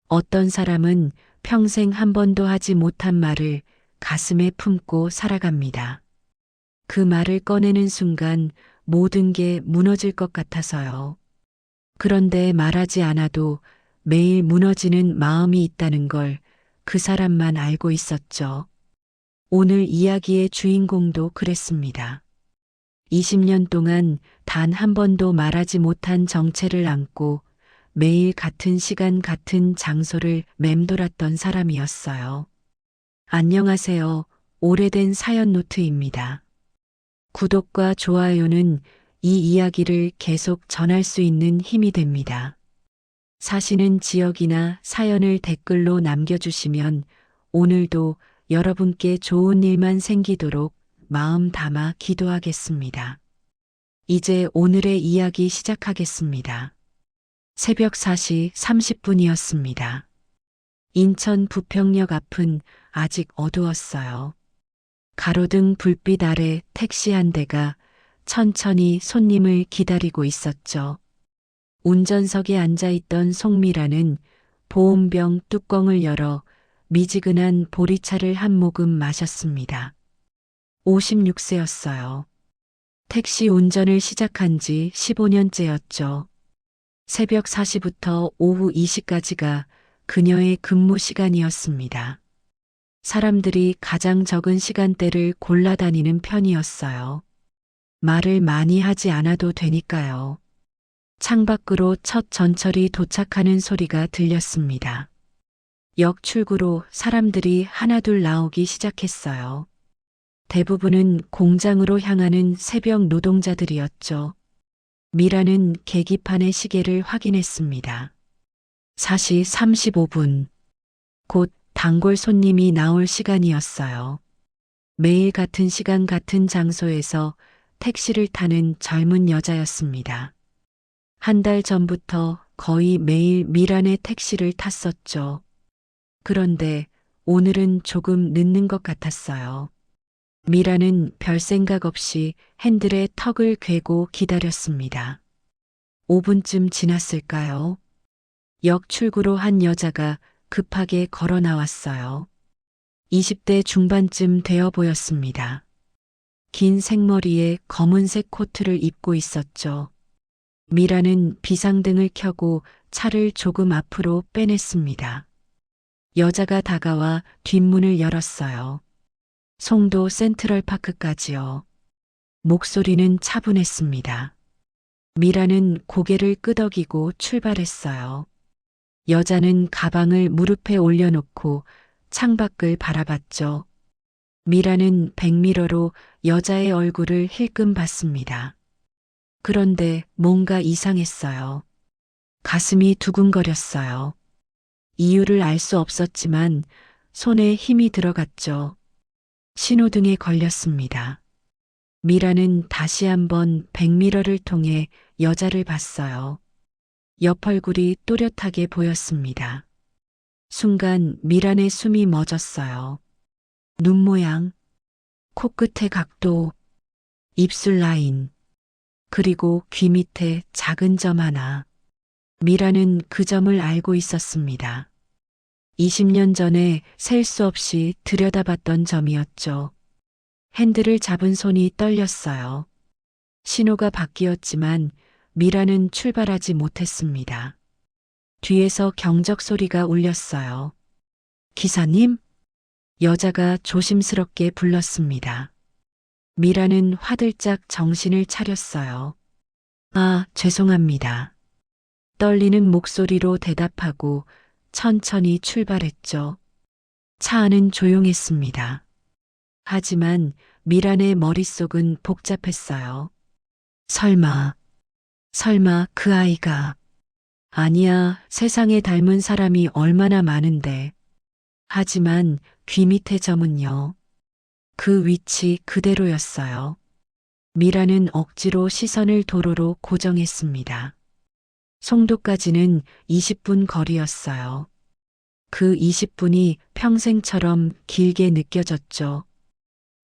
어떤 사람은 평생 한 번도 하지 못한 말을 가슴에 품고 살아갑니다. 그 말을 꺼내는 순간 모든 게 무너질 것 같아서요. 그런데 말하지 않아도 매일 무너지는 마음이 있다는 걸 그 사람만 알고 있었죠. 오늘 이야기의 주인공도 그랬습니다. 20년 동안 단 한 번도 말하지 못한 정체를 안고 매일 같은 시간 같은 장소를 맴돌았던 사람이었어요. 안녕하세요. 오래된 사연 노트입니다. 구독과 좋아요는 이 이야기를 계속 전할 수 있는 힘이 됩니다. 사시는 지역이나 사연을 댓글로 남겨주시면 오늘도 여러분께 좋은 일만 생기도록 마음 담아 기도하겠습니다. 이제 오늘의 이야기 시작하겠습니다. 새벽 4시 30분이었습니다. 인천 부평역 앞은 아직 어두웠어요. 가로등 불빛 아래 택시 한 대가 천천히 손님을 기다리고 있었죠. 운전석에 앉아있던 송미라는 보온병 뚜껑을 열어 미지근한 보리차를 한 모금 마셨습니다. 56세였어요. 택시 운전을 시작한 지 15년째였죠. 새벽 4시부터 오후 2시까지가 그녀의 근무 시간이었습니다. 사람들이 가장 적은 시간대를 골라다니는 편이었어요. 말을 많이 하지 않아도 되니까요. 창밖으로 첫 전철이 도착하는 소리가 들렸습니다. 역 출구로 사람들이 하나둘 나오기 시작했어요. 대부분은 공장으로 향하는 새벽 노동자들이었죠. 미라는 계기판의 시계를 확인했습니다. 4시 35분. 곧 단골 손님이 나올 시간이었어요. 매일 같은 시간 같은 장소에서 택시를 타는 젊은 여자였습니다. 한 달 전부터 거의 매일 미란의 택시를 탔었죠. 그런데 오늘은 조금 늦는 것 같았어요. 미라는 별 생각 없이 핸들에 턱을 괴고 기다렸습니다. 5분쯤 지났을까요? 역 출구로 한 여자가 급하게 걸어 나왔어요. 20대 중반쯤 되어 보였습니다. 긴 생머리에 검은색 코트를 입고 있었죠. 미라는 비상등을 켜고 차를 조금 앞으로 빼냈습니다. 여자가 다가와 뒷문을 열었어요. 송도 센트럴파크까지요. 목소리는 차분했습니다. 미라는 고개를 끄덕이고 출발했어요. 여자는 가방을 무릎에 올려놓고 창밖을 바라봤죠. 미라는 백미러로 여자의 얼굴을 힐끔 봤습니다. 그런데 뭔가 이상했어요. 가슴이 두근거렸어요. 이유를 알 수 없었지만 손에 힘이 들어갔죠. 신호등에 걸렸습니다. 미라는 다시 한번 백미러를 통해 여자를 봤어요. 옆 얼굴이 또렷하게 보였습니다. 순간 미란의 숨이 멎었어요. 눈 모양, 코끝의 각도, 입술 라인, 그리고 귀 밑에 작은 점 하나. 미라는 그 점을 알고 있었습니다. 20년 전에 셀 수 없이 들여다봤던 점이었죠. 핸들을 잡은 손이 떨렸어요. 신호가 바뀌었지만 미라는 출발하지 못했습니다. 뒤에서 경적 소리가 울렸어요. 기사님? 여자가 조심스럽게 불렀습니다. 미라는 화들짝 정신을 차렸어요. 아, 죄송합니다. 떨리는 목소리로 대답하고 천천히 출발했죠. 차 안은 조용했습니다. 하지만 미란의 머릿속은 복잡했어요. 설마 그 아이가. 아니야, 세상에 닮은 사람이 얼마나 많은데. 하지만 귀 밑의 점은요. 그 위치 그대로였어요. 미라는 억지로 시선을 도로로 고정했습니다. 송도까지는 20분 거리였어요. 그 20분이 평생처럼 길게 느껴졌죠.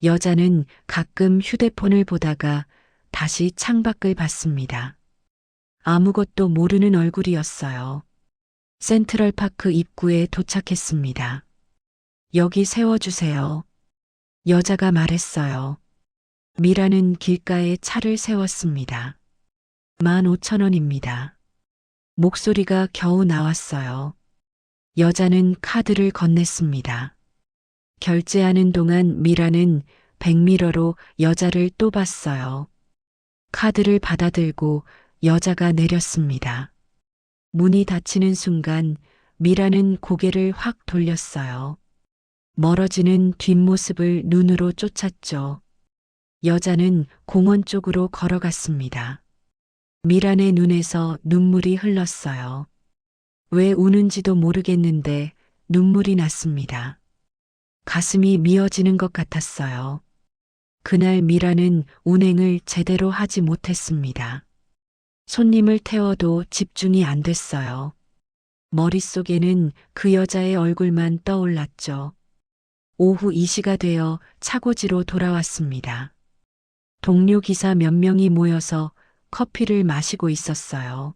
여자는 가끔 휴대폰을 보다가 다시 창밖을 봤습니다. 아무것도 모르는 얼굴이었어요. 센트럴파크 입구에 도착했습니다. 여기 세워주세요. 여자가 말했어요. 미라는 길가에 차를 세웠습니다. 15,000원입니다. 목소리가 겨우 나왔어요. 여자는 카드를 건넸습니다. 결제하는 동안 미라는 백미러로 여자를 또 봤어요. 카드를 받아들고 여자가 내렸습니다. 문이 닫히는 순간 미라는 고개를 확 돌렸어요. 멀어지는 뒷모습을 눈으로 쫓았죠. 여자는 공원 쪽으로 걸어갔습니다. 미란의 눈에서 눈물이 흘렀어요. 왜 우는지도 모르겠는데 눈물이 났습니다. 가슴이 미어지는 것 같았어요. 그날 미라는 운행을 제대로 하지 못했습니다. 손님을 태워도 집중이 안 됐어요. 머릿속에는 그 여자의 얼굴만 떠올랐죠. 오후 2시가 되어 차고지로 돌아왔습니다. 동료 기사 몇 명이 모여서 커피를 마시고 있었어요.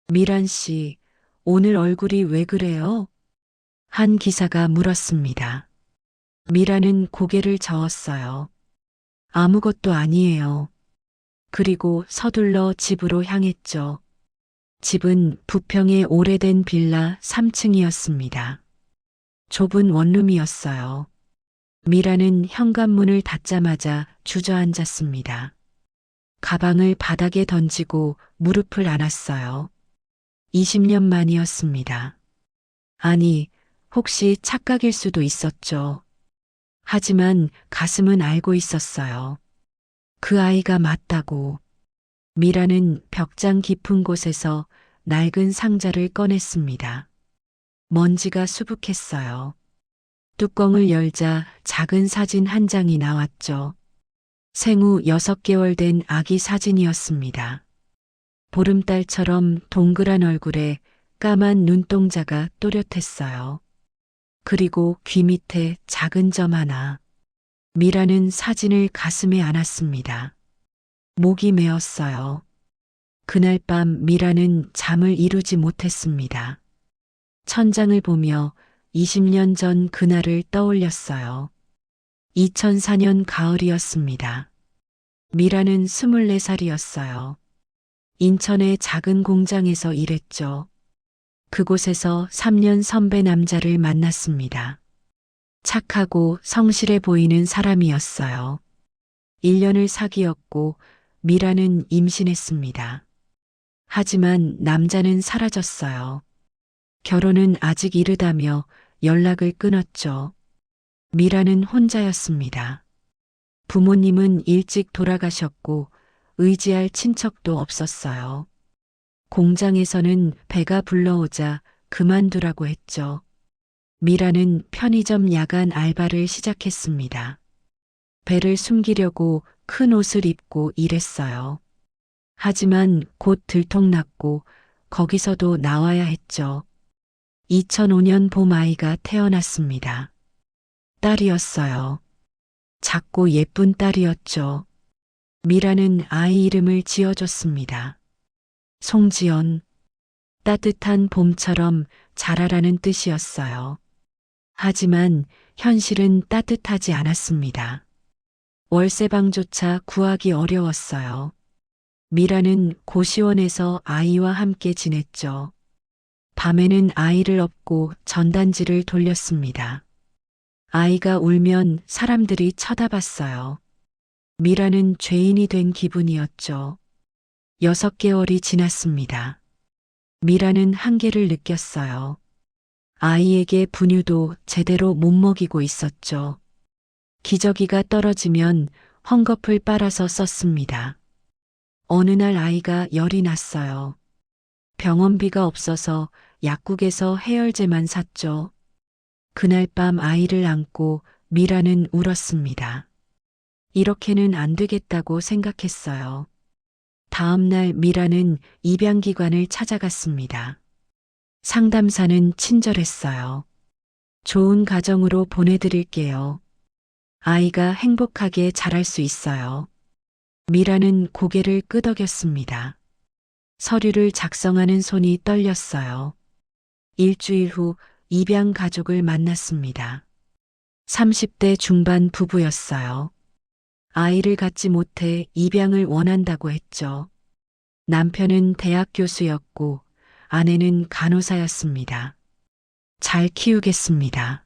미란 씨, 오늘 얼굴이 왜 그래요? 한 기사가 물었습니다. 미라는 고개를 저었어요. 아무것도 아니에요. 그리고 서둘러 집으로 향했죠. 집은 부평의 오래된 빌라 3층이었습니다. 좁은 원룸이었어요. 미라는 현관문을 닫자마자 주저앉았습니다. 가방을 바닥에 던지고 무릎을 안았어요. 20년 만이었습니다. 아니, 혹시 착각일 수도 있었죠. 하지만 가슴은 알고 있었어요. 그 아이가 맞다고. 미라는 벽장 깊은 곳에서 낡은 상자를 꺼냈습니다. 먼지가 수북했어요. 뚜껑을 열자 작은 사진 한 장이 나왔죠. 생후 6개월 된 아기 사진이었습니다. 보름달처럼 동그란 얼굴에 까만 눈동자가 또렷했어요. 그리고 귀 밑에 작은 점 하나. 미라는 사진을 가슴에 안았습니다. 목이 메었어요. 그날 밤 미라는 잠을 이루지 못했습니다. 천장을 보며 20년 전 그날을 떠올렸어요. 2004년 가을이었습니다. 미라는 24살이었어요. 인천의 작은 공장에서 일했죠. 그곳에서 3년 선배 남자를 만났습니다. 착하고 성실해 보이는 사람이었어요. 1년을 사귀었고 미라는 임신했습니다. 하지만 남자는 사라졌어요. 결혼은 아직 이르다며 연락을 끊었죠. 미라는 혼자였습니다. 부모님은 일찍 돌아가셨고 의지할 친척도 없었어요. 공장에서는 배가 불러오자 그만두라고 했죠. 미라는 편의점 야간 알바를 시작했습니다. 배를 숨기려고 큰 옷을 입고 일했어요. 하지만 곧 들통났고 거기서도 나와야 했죠. 2005년 봄 아이가 태어났습니다. 딸이었어요. 작고 예쁜 딸이었죠. 미라는 아이 이름을 지어줬습니다. 송지연. 따뜻한 봄처럼 자라라는 뜻이었어요. 하지만 현실은 따뜻하지 않았습니다. 월세방조차 구하기 어려웠어요. 미라는 고시원에서 아이와 함께 지냈죠. 밤에는 아이를 업고 전단지를 돌렸습니다. 아이가 울면 사람들이 쳐다봤어요. 미라는 죄인이 된 기분이었죠. 6개월이 지났습니다. 미라는 한계를 느꼈어요. 아이에게 분유도 제대로 못 먹이고 있었죠. 기저귀가 떨어지면 헝겊을 빨아서 썼습니다. 어느 날 아이가 열이 났어요. 병원비가 없어서 약국에서 해열제만 샀죠. 그날 밤 아이를 안고 미라는 울었습니다. 이렇게는 안 되겠다고 생각했어요. 다음 날 미라는 입양기관을 찾아갔습니다. 상담사는 친절했어요. 좋은 가정으로 보내드릴게요. 아이가 행복하게 자랄 수 있어요. 미라는 고개를 끄덕였습니다. 서류를 작성하는 손이 떨렸어요. 일주일 후 입양 가족을 만났습니다. 30대 중반 부부였어요. 아이를 갖지 못해 입양을 원한다고 했죠. 남편은 대학 교수였고 아내는 간호사였습니다. 잘 키우겠습니다.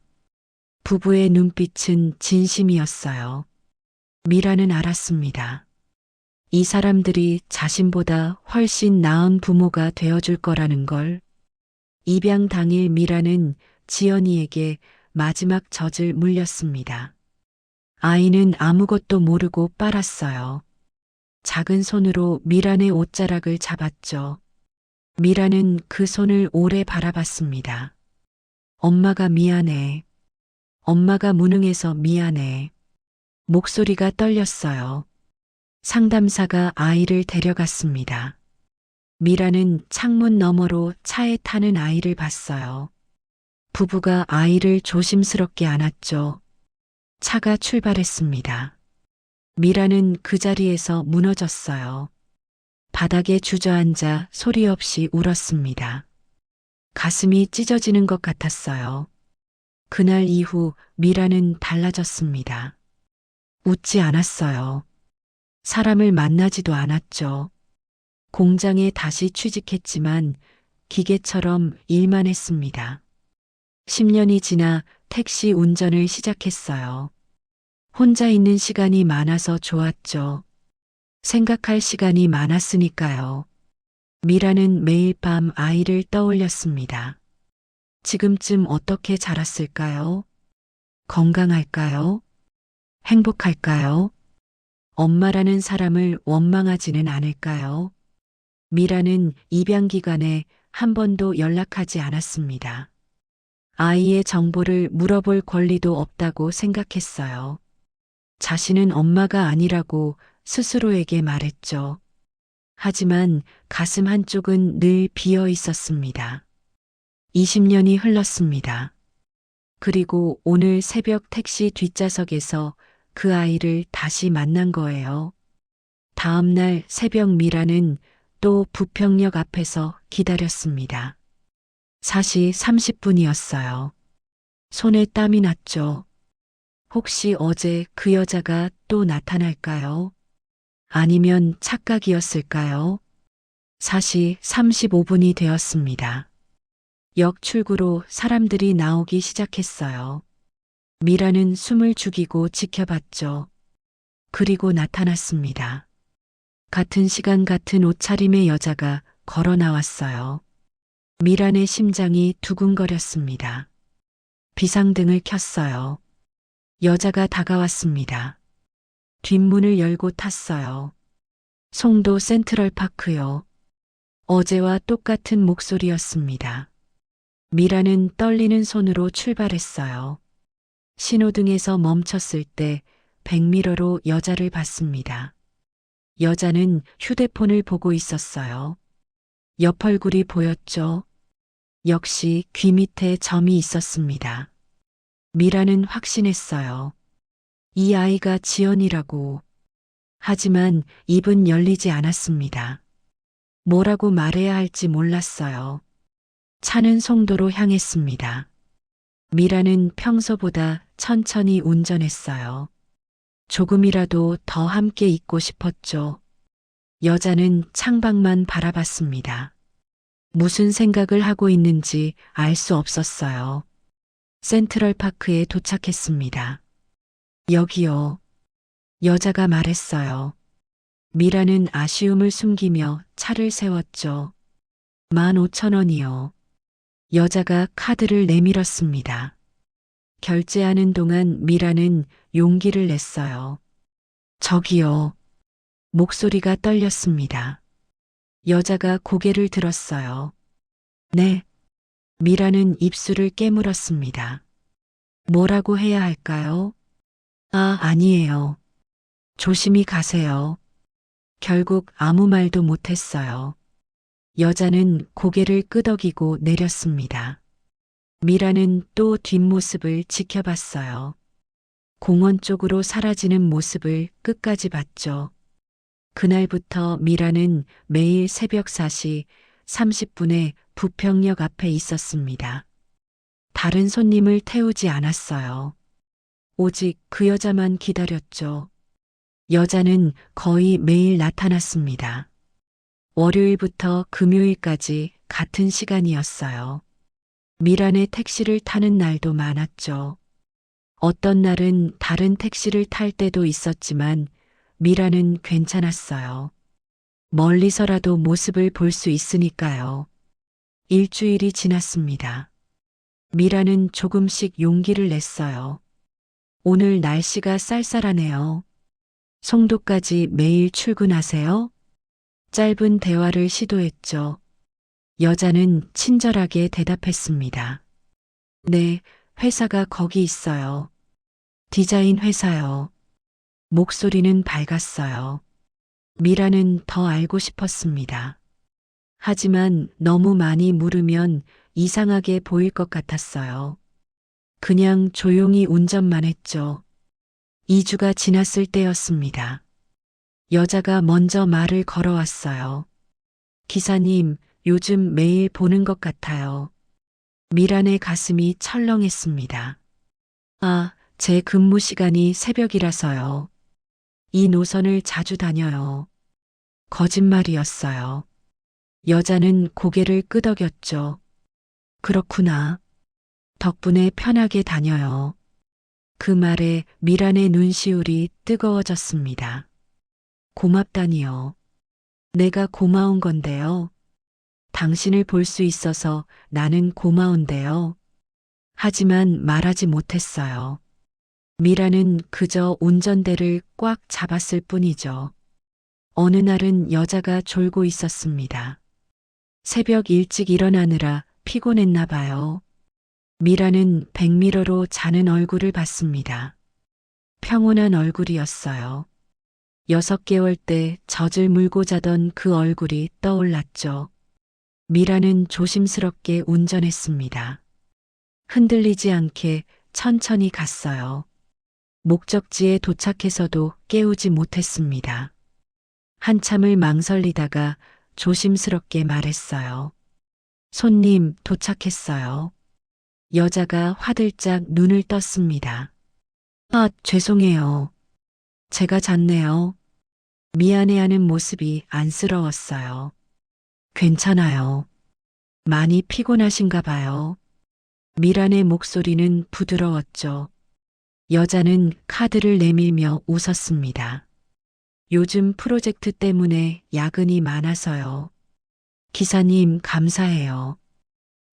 부부의 눈빛은 진심이었어요. 미라는 알았습니다. 이 사람들이 자신보다 훨씬 나은 부모가 되어줄 거라는 걸. 입양 당일 미라는 지연이에게 마지막 젖을 물렸습니다. 아이는 아무것도 모르고 빨았어요. 작은 손으로 미란의 옷자락을 잡았죠. 미라는 그 손을 오래 바라봤습니다. 엄마가 미안해. 엄마가 무능해서 미안해. 목소리가 떨렸어요. 상담사가 아이를 데려갔습니다. 미라는 창문 너머로 차에 타는 아이를 봤어요. 부부가 아이를 조심스럽게 안았죠. 차가 출발했습니다. 미라는 그 자리에서 무너졌어요. 바닥에 주저앉아 소리 없이 울었습니다. 가슴이 찢어지는 것 같았어요. 그날 이후 미라는 달라졌습니다. 웃지 않았어요. 사람을 만나지도 않았죠. 공장에 다시 취직했지만 기계처럼 일만 했습니다. 10년이 지나 택시 운전을 시작했어요. 혼자 있는 시간이 많아서 좋았죠. 생각할 시간이 많았으니까요. 미라는 매일 밤 아이를 떠올렸습니다. 지금쯤 어떻게 자랐을까요? 건강할까요? 행복할까요? 엄마라는 사람을 원망하지는 않을까요? 미라는 입양 기간에 한 번도 연락하지 않았습니다. 아이의 정보를 물어볼 권리도 없다고 생각했어요. 자신은 엄마가 아니라고 스스로에게 말했죠. 하지만 가슴 한쪽은 늘 비어 있었습니다. 20년이 흘렀습니다. 그리고 오늘 새벽 택시 뒷좌석에서 그 아이를 다시 만난 거예요. 다음 날 새벽 미라는 또 부평역 앞에서 기다렸습니다. 4시 30분이었어요. 손에 땀이 났죠. 혹시 어제 그 여자가 또 나타날까요? 아니면 착각이었을까요? 4시 35분이 되었습니다. 역 출구로 사람들이 나오기 시작했어요. 미라는 숨을 죽이고 지켜봤죠. 그리고 나타났습니다. 같은 시간 같은 옷차림의 여자가 걸어 나왔어요. 미란의 심장이 두근거렸습니다. 비상등을 켰어요. 여자가 다가왔습니다. 뒷문을 열고 탔어요. 송도 센트럴파크요. 어제와 똑같은 목소리였습니다. 미라는 떨리는 손으로 출발했어요. 신호등에서 멈췄을 때 백미러로 여자를 봤습니다. 여자는 휴대폰을 보고 있었어요. 옆 얼굴이 보였죠. 역시 귀 밑에 점이 있었습니다. 미라는 확신했어요. 이 아이가 지연이라고. 하지만 입은 열리지 않았습니다. 뭐라고 말해야 할지 몰랐어요. 차는 송도로 향했습니다. 미라는 평소보다 천천히 운전했어요. 조금이라도 더 함께 있고 싶었죠. 여자는 창밖만 바라봤습니다. 무슨 생각을 하고 있는지 알 수 없었어요. 센트럴파크에 도착했습니다. 여기요. 여자가 말했어요. 미라는 아쉬움을 숨기며 차를 세웠죠. 15,000원이요. 여자가 카드를 내밀었습니다. 결제하는 동안 미라는 용기를 냈어요. 저기요. 목소리가 떨렸습니다. 여자가 고개를 들었어요. 네. 미라는 입술을 깨물었습니다. 뭐라고 해야 할까요? 아니에요. 조심히 가세요. 결국 아무 말도 못했어요. 여자는 고개를 끄덕이고 내렸습니다. 미라는 또 뒷모습을 지켜봤어요. 공원 쪽으로 사라지는 모습을 끝까지 봤죠. 그날부터 미라는 매일 새벽 4시 30분에 부평역 앞에 있었습니다. 다른 손님을 태우지 않았어요. 오직 그 여자만 기다렸죠. 여자는 거의 매일 나타났습니다. 월요일부터 금요일까지 같은 시간이었어요. 미란의 택시를 타는 날도 많았죠. 어떤 날은 다른 택시를 탈 때도 있었지만 미란은 괜찮았어요. 멀리서라도 모습을 볼 수 있으니까요. 일주일이 지났습니다. 미라는 조금씩 용기를 냈어요. 오늘 날씨가 쌀쌀하네요. 송도까지 매일 출근하세요? 짧은 대화를 시도했죠. 여자는 친절하게 대답했습니다. 네, 회사가 거기 있어요. 디자인 회사요. 목소리는 밝았어요. 미라는 더 알고 싶었습니다. 하지만 너무 많이 물으면 이상하게 보일 것 같았어요. 그냥 조용히 운전만 했죠. 2주가 지났을 때였습니다. 여자가 먼저 말을 걸어왔어요. 기사님, 요즘 매일 보는 것 같아요. 미란의 가슴이 철렁했습니다. 아, 제 근무 시간이 새벽이라서요. 이 노선을 자주 다녀요. 거짓말이었어요. 여자는 고개를 끄덕였죠. 그렇구나. 덕분에 편하게 다녀요. 그 말에 미란의 눈시울이 뜨거워졌습니다. 고맙다니요. 내가 고마운 건데요. 당신을 볼 수 있어서 나는 고마운데요. 하지만 말하지 못했어요. 미라는 그저 운전대를 꽉 잡았을 뿐이죠. 어느 날은 여자가 졸고 있었습니다. 새벽 일찍 일어나느라 피곤했나 봐요. 미라는 백미러로 자는 얼굴을 봤습니다. 평온한 얼굴이었어요. 6개월 때 젖을 물고 자던 그 얼굴이 떠올랐죠. 미라는 조심스럽게 운전했습니다. 흔들리지 않게 천천히 갔어요. 목적지에 도착해서도 깨우지 못했습니다. 한참을 망설이다가 조심스럽게 말했어요. 손님 도착했어요. 여자가 화들짝 눈을 떴습니다. 아, 죄송해요. 제가 잤네요. 미안해하는 모습이 안쓰러웠어요. 괜찮아요. 많이 피곤하신가 봐요. 미란의 목소리는 부드러웠죠. 여자는 카드를 내밀며 웃었습니다. 요즘 프로젝트 때문에 야근이 많아서요. 기사님 감사해요.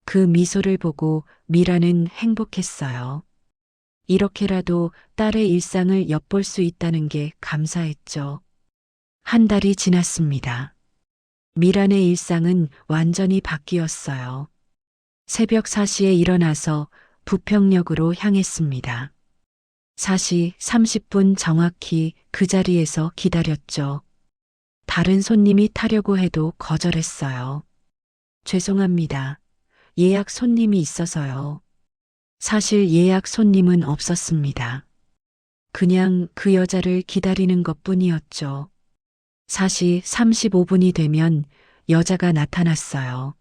그 미소를 보고 미라는 행복했어요. 이렇게라도 딸의 일상을 엿볼 수 있다는 게 감사했죠. 한 달이 지났습니다. 미란의 일상은 완전히 바뀌었어요. 새벽 4시에 일어나서 부평역으로 향했습니다. 4시 30분 정확히 그 자리에서 기다렸죠. 다른 손님이 타려고 해도 거절했어요. 죄송합니다. 예약 손님이 있어서요. 사실 예약 손님은 없었습니다. 그냥 그 여자를 기다리는 것 뿐이었죠. 4시 35분이 되면 여자가 나타났어요.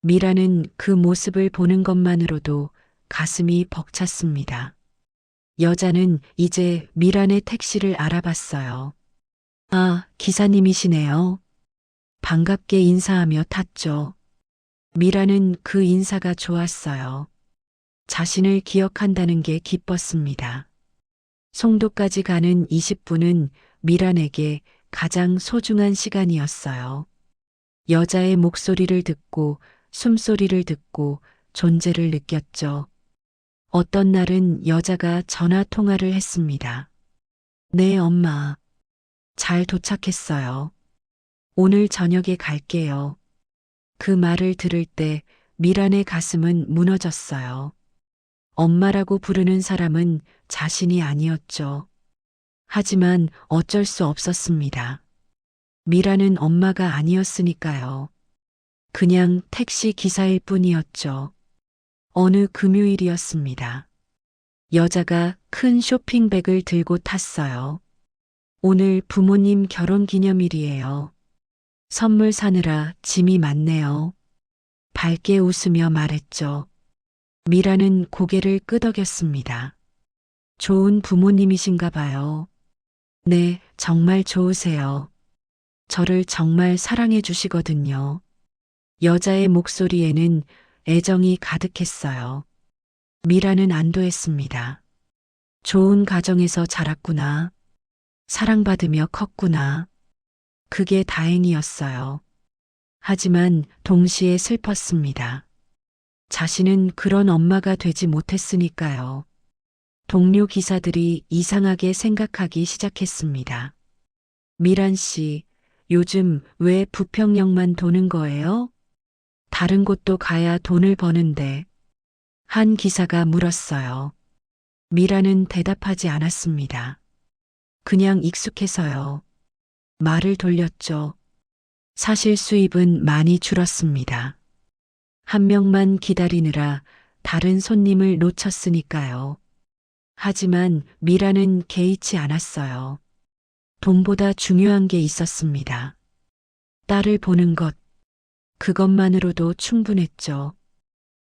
미라는 그 모습을 보는 것만으로도 가슴이 벅찼습니다. 여자는 이제 미란의 택시를 알아봤어요. 아, 기사님이시네요. 반갑게 인사하며 탔죠. 미라는 그 인사가 좋았어요. 자신을 기억한다는 게 기뻤습니다. 송도까지 가는 20분은 미란에게 가장 소중한 시간이었어요. 여자의 목소리를 듣고 숨소리를 듣고 존재를 느꼈죠. 어떤 날은 여자가 전화 통화를 했습니다. 네, 엄마. 잘 도착했어요. 오늘 저녁에 갈게요. 그 말을 들을 때 미란의 가슴은 무너졌어요. 엄마라고 부르는 사람은 자신이 아니었죠. 하지만 어쩔 수 없었습니다. 미라는 엄마가 아니었으니까요. 그냥 택시 기사일 뿐이었죠. 어느 금요일이었습니다. 여자가 큰 쇼핑백을 들고 탔어요. 오늘 부모님 결혼 기념일이에요. 선물 사느라 짐이 많네요. 밝게 웃으며 말했죠. 미라는 고개를 끄덕였습니다. 좋은 부모님이신가 봐요. 네, 정말 좋으세요. 저를 정말 사랑해 주시거든요. 여자의 목소리에는 애정이 가득했어요. 미라는 안도했습니다. 좋은 가정에서 자랐구나. 사랑받으며 컸구나. 그게 다행이었어요. 하지만 동시에 슬펐습니다. 자신은 그런 엄마가 되지 못했으니까요. 동료 기사들이 이상하게 생각하기 시작했습니다. 미란 씨, 요즘 왜 부평역만 도는 거예요? 다른 곳도 가야 돈을 버는데. 한 기사가 물었어요. 미라는 대답하지 않았습니다. 그냥 익숙해서요. 말을 돌렸죠. 사실 수입은 많이 줄었습니다. 한 명만 기다리느라 다른 손님을 놓쳤으니까요. 하지만 미라는 개의치 않았어요. 돈보다 중요한 게 있었습니다. 딸을 보는 것, 그것만으로도 충분했죠.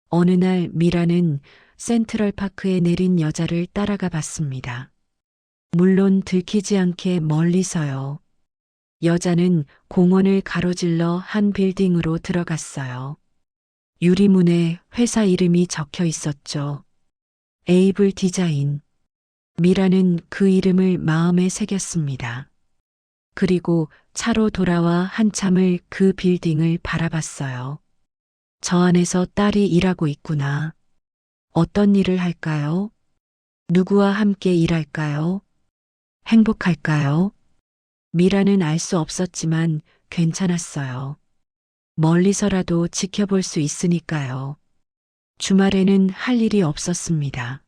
어느 날 미라는 센트럴파크에 내린 여자를 따라가 봤습니다. 물론 들키지 않게 멀리서요. 여자는 공원을 가로질러 한 빌딩으로 들어갔어요. 유리문에 회사 이름이 적혀 있었죠. 에이블 디자인. 미라는 그 이름을 마음에 새겼습니다. 그리고 차로 돌아와 한참을 그 빌딩을 바라봤어요. 저 안에서 딸이 일하고 있구나. 어떤 일을 할까요? 누구와 함께 일할까요? 행복할까요? 미라는 알 수 없었지만 괜찮았어요. 멀리서라도 지켜볼 수 있으니까요. 주말에는 할 일이 없었습니다.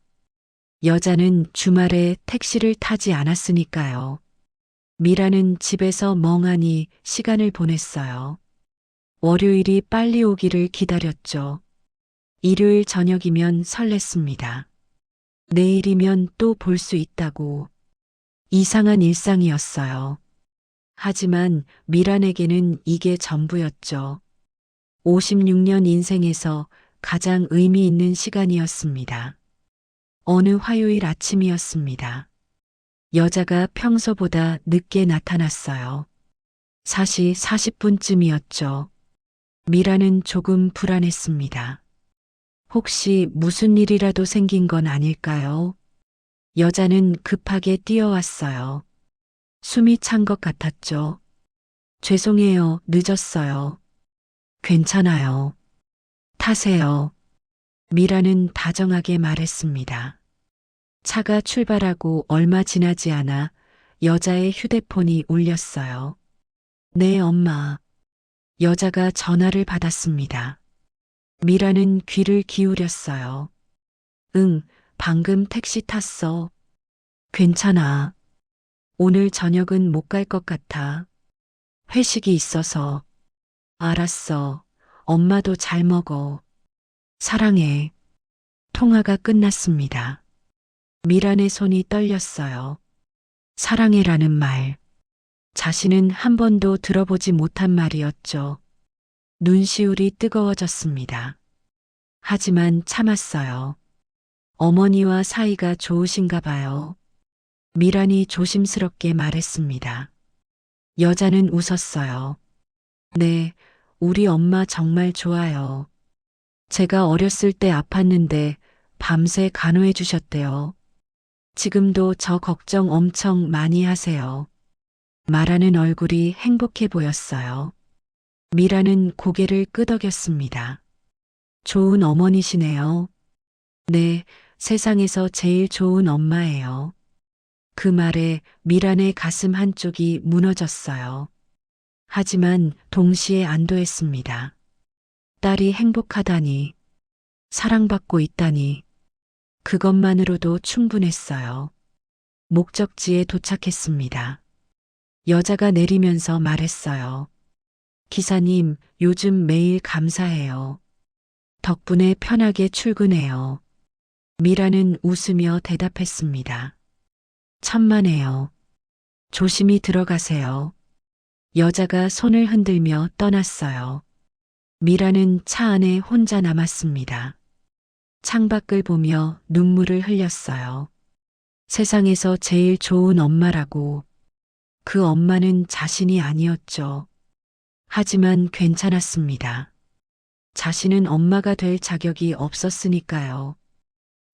여자는 주말에 택시를 타지 않았으니까요. 미라는 집에서 멍하니 시간을 보냈어요. 월요일이 빨리 오기를 기다렸죠. 일요일 저녁이면 설렜습니다. 내일이면 또 볼 수 있다고. 이상한 일상이었어요. 하지만 미란에게는 이게 전부였죠. 56년 인생에서 가장 의미 있는 시간이었습니다. 어느 화요일 아침이었습니다. 여자가 평소보다 늦게 나타났어요. 사시 40분쯤이었죠. 미라는 조금 불안했습니다. 혹시 무슨 일이라도 생긴 건 아닐까요? 여자는 급하게 뛰어왔어요. 숨이 찬 것 같았죠. 죄송해요, 늦었어요. 괜찮아요. 타세요. 미라는 다정하게 말했습니다. 차가 출발하고 얼마 지나지 않아 여자의 휴대폰이 울렸어요. 네, 엄마. 여자가 전화를 받았습니다. 미라는 귀를 기울였어요. 응, 방금 택시 탔어. 괜찮아. 오늘 저녁은 못 갈 것 같아. 회식이 있어서. 알았어. 엄마도 잘 먹어. 사랑해. 통화가 끝났습니다. 미란의 손이 떨렸어요. 사랑해라는 말. 자신은 한 번도 들어보지 못한 말이었죠. 눈시울이 뜨거워졌습니다. 하지만 참았어요. 어머니와 사이가 좋으신가 봐요. 미란이 조심스럽게 말했습니다. 여자는 웃었어요. 네, 우리 엄마 정말 좋아요. 제가 어렸을 때 아팠는데 밤새 간호해 주셨대요. 지금도 저 걱정 엄청 많이 하세요. 말하는 얼굴이 행복해 보였어요. 미라는 고개를 끄덕였습니다. 좋은 어머니시네요. 네, 세상에서 제일 좋은 엄마예요. 그 말에 미란의 가슴 한쪽이 무너졌어요. 하지만 동시에 안도했습니다. 딸이 행복하다니, 사랑받고 있다니, 그것만으로도 충분했어요. 목적지에 도착했습니다. 여자가 내리면서 말했어요. 기사님, 요즘 매일 감사해요. 덕분에 편하게 출근해요. 미라는 웃으며 대답했습니다. 천만에요. 조심히 들어가세요. 여자가 손을 흔들며 떠났어요. 미라는 차 안에 혼자 남았습니다. 창밖을 보며 눈물을 흘렸어요. 세상에서 제일 좋은 엄마라고. 그 엄마는 자신이 아니었죠. 하지만 괜찮았습니다. 자신은 엄마가 될 자격이 없었으니까요.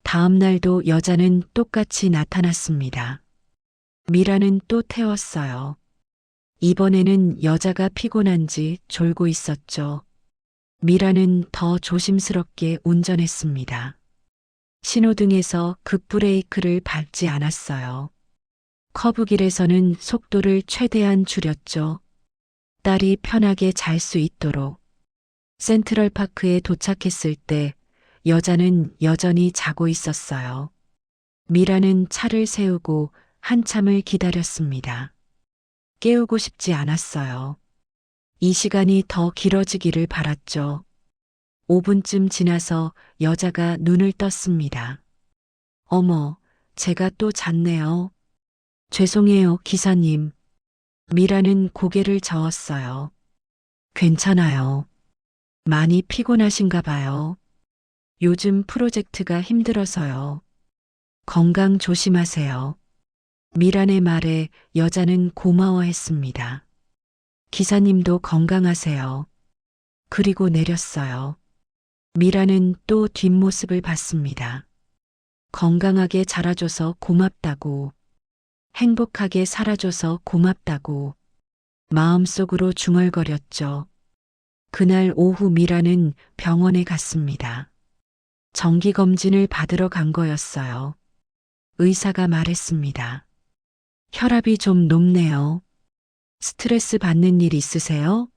다음 날도 여자는 똑같이 나타났습니다. 미라는 또 태웠어요. 이번에는 여자가 피곤한지 졸고 있었죠. 미라는 더 조심스럽게 운전했습니다. 신호등에서 급브레이크를 밟지 않았어요. 커브길에서는 속도를 최대한 줄였죠. 딸이 편하게 잘 수 있도록. 센트럴파크에 도착했을 때 여자는 여전히 자고 있었어요. 미라는 차를 세우고 한참을 기다렸습니다. 깨우고 싶지 않았어요. 이 시간이 더 길어지기를 바랐죠. 5분쯤 지나서 여자가 눈을 떴습니다. 어머, 제가 또 잤네요. 죄송해요, 기사님. 미라는 고개를 저었어요. 괜찮아요. 많이 피곤하신가 봐요. 요즘 프로젝트가 힘들어서요. 건강 조심하세요. 미란의 말에 여자는 고마워했습니다. 기사님도 건강하세요. 그리고 내렸어요. 미라는 또 뒷모습을 봤습니다. 건강하게 자라줘서 고맙다고. 행복하게 살아줘서 고맙다고. 마음속으로 중얼거렸죠. 그날 오후 미라는 병원에 갔습니다. 정기검진을 받으러 간 거였어요. 의사가 말했습니다. 혈압이 좀 높네요. 스트레스 받는 일 있으세요?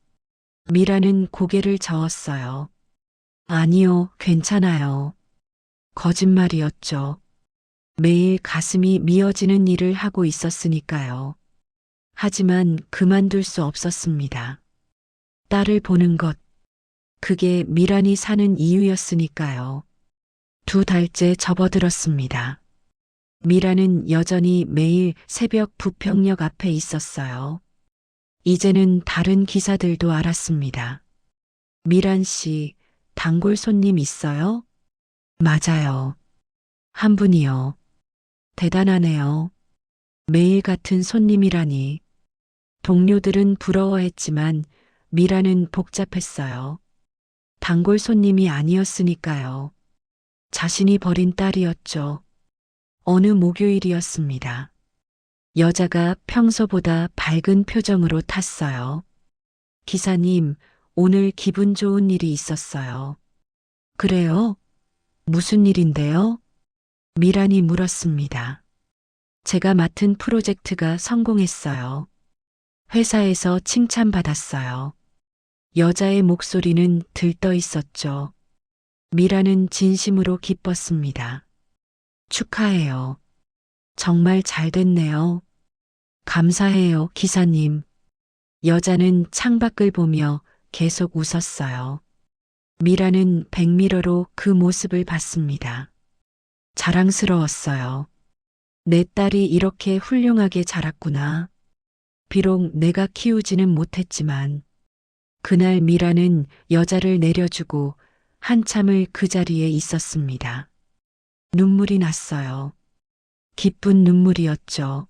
미라는 고개를 저었어요. 아니요, 괜찮아요. 거짓말이었죠. 매일 가슴이 미어지는 일을 하고 있었으니까요. 하지만 그만둘 수 없었습니다. 딸을 보는 것, 그게 미란이 사는 이유였으니까요. 2달째 접어들었습니다. 미라는 여전히 매일 새벽 부평역 앞에 있었어요. 이제는 다른 기사들도 알았습니다. 미란 씨, 단골 손님 있어요? 맞아요. 한 분이요. 대단하네요. 매일 같은 손님이라니. 동료들은 부러워했지만 미라는 복잡했어요. 단골 손님이 아니었으니까요. 자신이 버린 딸이었죠. 어느 목요일이었습니다. 여자가 평소보다 밝은 표정으로 탔어요. 기사님, 오늘 기분 좋은 일이 있었어요. 그래요? 무슨 일인데요? 미란이 물었습니다. 제가 맡은 프로젝트가 성공했어요. 회사에서 칭찬받았어요. 여자의 목소리는 들떠 있었죠. 미라는 진심으로 기뻤습니다. 축하해요. 정말 잘 됐네요. 감사해요, 기사님. 여자는 창밖을 보며 계속 웃었어요. 미라는 백미러로 그 모습을 봤습니다. 자랑스러웠어요. 내 딸이 이렇게 훌륭하게 자랐구나. 비록 내가 키우지는 못했지만 그날 미라는 여자를 내려주고 한참을 그 자리에 있었습니다. 눈물이 났어요. 기쁜 눈물이었죠.